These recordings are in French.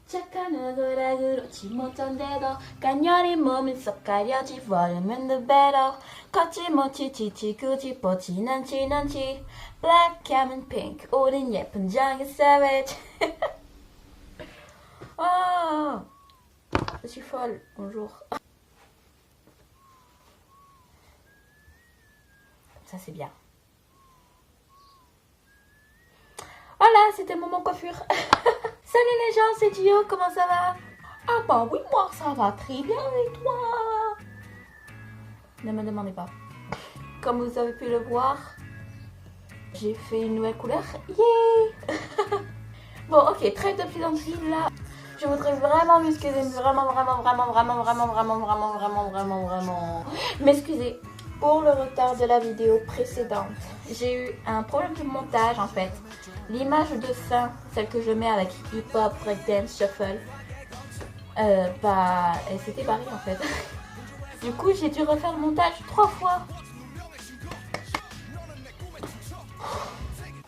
착한 얼굴로 지못한데도 간열이 몸이 쏙 가려지 volume the better 거침없이 지치 굳이 뻗진 않지 black 하면 pink 우린 예쁜 장의 savage. Ah, je suis folle, bonjour. Ça c'est bien. Voilà, c'était mon moment coiffure. Salut les gens, c'est Gio, comment ça va? Ah bah oui, moi ça va très bien et toi? Ne me demandez pas. Comme vous avez pu le voir, j'ai fait une nouvelle couleur. Yeah. Bon ok, trêve de plaisanterie là. Je voudrais vraiment m'excuser, vraiment m'excuser pour le retard de la vidéo précédente. J'ai eu un problème de montage en fait. L'image de fin, celle que je mets avec hip-hop, breakdance, shuffle, bah elle s'était barrée en fait. Du coup j'ai dû refaire le montage 3 fois.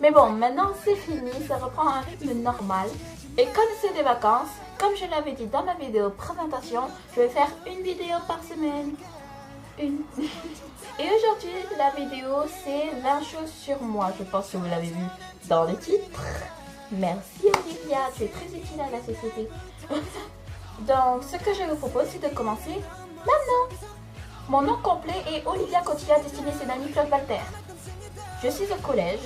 Mais bon, maintenant c'est fini, ça reprend un rythme normal. Et comme c'est des vacances, comme je l'avais dit dans ma vidéo présentation, je vais faire une vidéo par semaine. Une. Et aujourd'hui, la vidéo, c'est 20 choses sur moi. Je pense que vous l'avez vu dans le titre. Merci Olivia, tu es très utile à la société. Donc, ce que je vous propose, c'est de commencer maintenant. Mon nom complet est Olivia Cotilla, destinée Sénanie Claude Walter. Je suis au collège.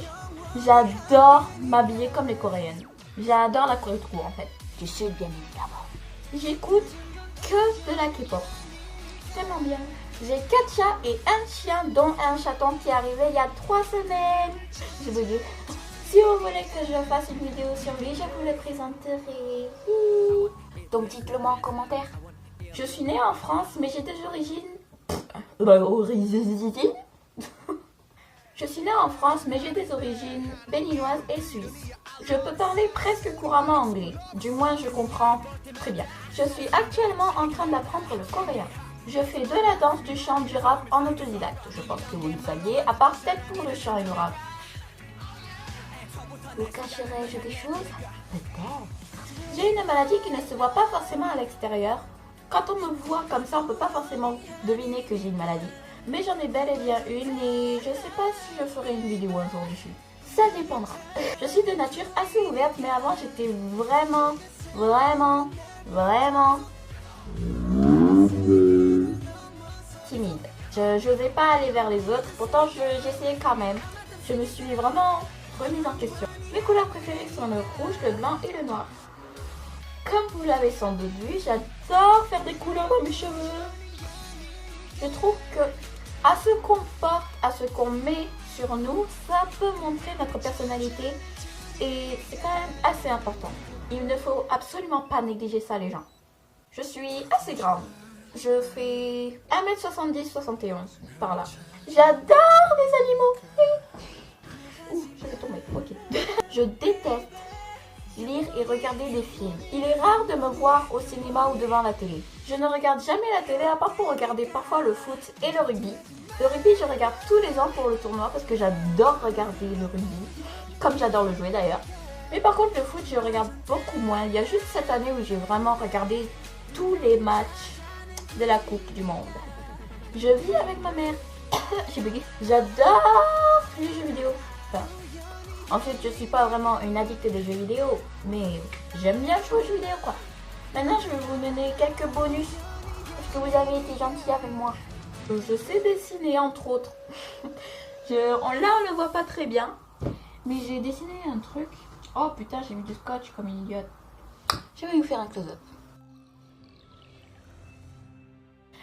J'adore m'habiller comme les Coréennes. J'adore la Corée tout en fait. Je suis bien évidemment. J'écoute que de la K-pop. Tellement bien. J'ai 4 chats et un chien, dont un chaton qui est arrivé il y a 3 semaines. Je vous dis. Si vous voulez que je fasse une vidéo sur lui, je vous le présenterai. Donc dites-le moi en commentaire. Je suis née en France, mais j'ai des origines... Je suis née en France, mais j'ai des origines béninoises et suisses. Je peux parler presque couramment anglais, du moins je comprends très bien. Je suis actuellement en train d'apprendre le coréen. Je fais de la danse, du chant, du rap en autodidacte. Je pense que vous le saviez, à part peut-être pour le chant et le rap. Vous cacherai-je des choses? Peut-être. J'ai une maladie qui ne se voit pas forcément à l'extérieur. Quand on me voit comme ça, on ne peut pas forcément deviner que j'ai une maladie. Mais j'en ai bel et bien une et je sais pas si je ferai une vidéo un jour dessus. Ça dépendra. Je suis de nature assez ouverte, mais avant j'étais vraiment timide. Je n'osais pas aller vers les autres, pourtant j'essayais quand même. Je me suis vraiment remise en question. Mes couleurs préférées sont le rouge, le blanc et le noir. Comme vous l'avez sans doute vu, j'adore faire des couleurs dans mes cheveux. Je trouve que à ce qu'on porte, à ce qu'on met sur nous, ça peut montrer notre personnalité et c'est quand même assez important. Il ne faut absolument pas négliger ça les gens. Je suis assez grande. Je fais 1m70-71 par là. J'adore les animaux. Ouh, je vais tomber. Ok. Je déteste lire et regarder des films. Il est rare de me voir au cinéma ou devant la télé. Je ne regarde jamais la télé à part pour regarder parfois le foot et le rugby. Le rugby, je regarde tous les ans pour le tournoi parce que j'adore regarder le rugby, comme j'adore le jouer d'ailleurs. Mais par contre, le foot, je regarde beaucoup moins. Il y a juste cette année où j'ai vraiment regardé tous les matchs de la Coupe du Monde. Je vis avec ma mère. J'ai bugué. J'adore les jeux vidéo. Enfin, ensuite, je suis pas vraiment une addict des jeux vidéo, mais j'aime bien jouer aux jeux vidéo quoi. Maintenant, je vais vous donner quelques bonus parce que vous avez été gentils avec moi. Je sais dessiner entre autres. Là, on ne voit pas très bien, mais j'ai dessiné un truc. Oh putain, j'ai mis du scotch comme une idiote. Je vais vous faire un close-up.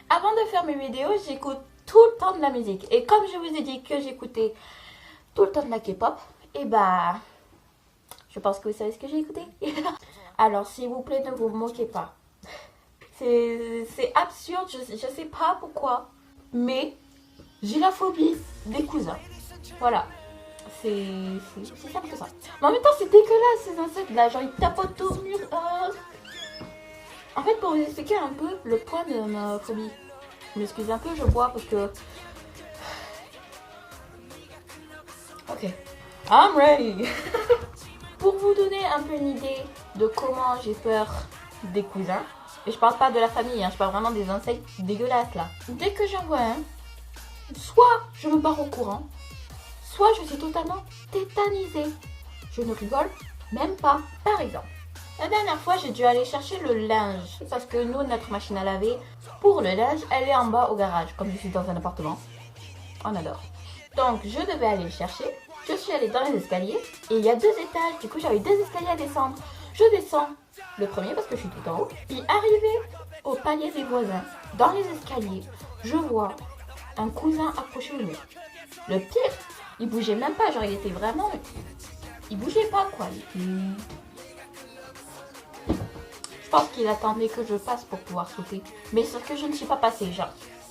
Avant de faire mes vidéos, j'écoute tout le temps de la musique. Et comme je vous ai dit que j'écoutais tout le temps de la K-pop, et bah, je pense que vous savez ce que j'ai écouté. Alors, s'il vous plaît, ne vous moquez pas. C'est absurde, je sais pas pourquoi. Mais j'ai la phobie des cousins. Voilà. C'est simple que ça. Mais en même temps, c'est dégueulasse ces insectes là. Genre, ils tapotent au mur. En fait, pour vous expliquer un peu le point de ma phobie. Je m'excuse un peu, je bois parce que... Ok. I'm ready. Pour vous donner un peu une idée de comment j'ai peur des cousins. Et je parle pas de la famille, hein, je parle vraiment des insectes dégueulasses là. Dès que j'en vois un, soit je me barre au courant, soit je suis totalement tétanisée. Je ne rigole même pas. Par exemple, la dernière fois, j'ai dû aller chercher le linge parce que nous, notre machine à laver, pour le linge, elle est en bas au garage. Comme je suis dans un appartement, on adore. Donc, je devais aller le chercher. Je suis allée dans les escaliers et il y a 2 étages. Du coup, j'avais 2 escaliers à descendre. Je descends le premier parce que je suis tout en haut. Puis, arrivé au palier des voisins, dans les escaliers, je vois un cousin accroché au mur. Le pire, il bougeait même pas. Genre, il était vraiment... Il bougeait pas, quoi. Je pense qu'il attendait que je passe pour pouvoir sauter. Mais sauf que je ne suis pas passée. Genre,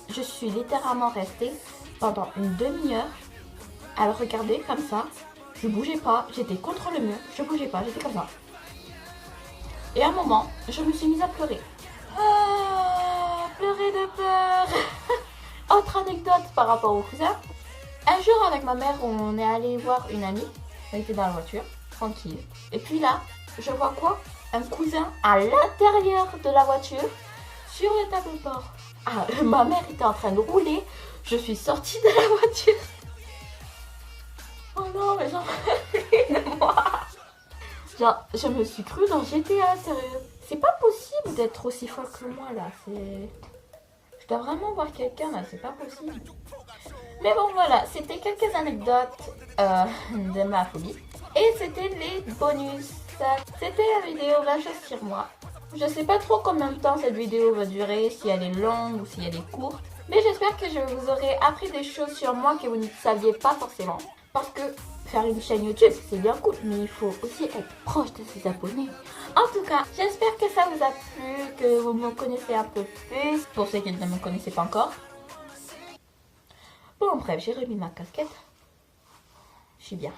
je suis littéralement restée pendant une demi-heure à le regarder comme ça. Je bougeais pas. J'étais contre le mur. Je bougeais pas. J'étais comme ça. Et à un moment, je me suis mise à pleurer. Ah, pleurer de peur. Autre anecdote par rapport au cousin. Un jour, avec ma mère, on est allé voir une amie. On était dans la voiture, tranquille. Et puis là, je vois quoi? Un cousin à l'intérieur de la voiture, sur le tableau de bord. Ah, ma mère était en train de rouler. Je suis sortie de la voiture. Oh non, mais j'en peux plus de moi. Genre, je me suis crue dans GTA, sérieux. C'est pas possible d'être aussi folle que moi, là. Je dois vraiment voir quelqu'un, là. C'est pas possible. Mais bon, voilà. C'était quelques anecdotes de ma folie. Et c'était les bonus. C'était la vidéo 20 choses sur moi. Je sais pas trop combien de temps cette vidéo va durer, si elle est longue ou si elle est courte. Mais j'espère que je vous aurai appris des choses sur moi que vous ne saviez pas forcément. Parce que faire une chaîne YouTube, c'est bien cool, mais il faut aussi être proche de ses abonnés. En tout cas, j'espère que ça vous a plu, que vous me connaissez un peu plus, pour ceux qui ne me connaissaient pas encore. Bon, bref, j'ai remis ma casquette. Je suis bien.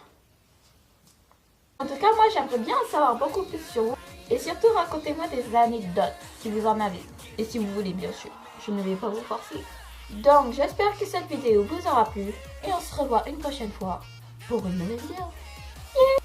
En tout cas, moi, j'aimerais bien en savoir beaucoup plus sur vous. Et surtout, racontez-moi des anecdotes, si vous en avez. Et si vous voulez, bien sûr. Je ne vais pas vous forcer. Donc, j'espère que cette vidéo vous aura plu. Et on se revoit une prochaine fois pour une nouvelle vidéo. Yeah.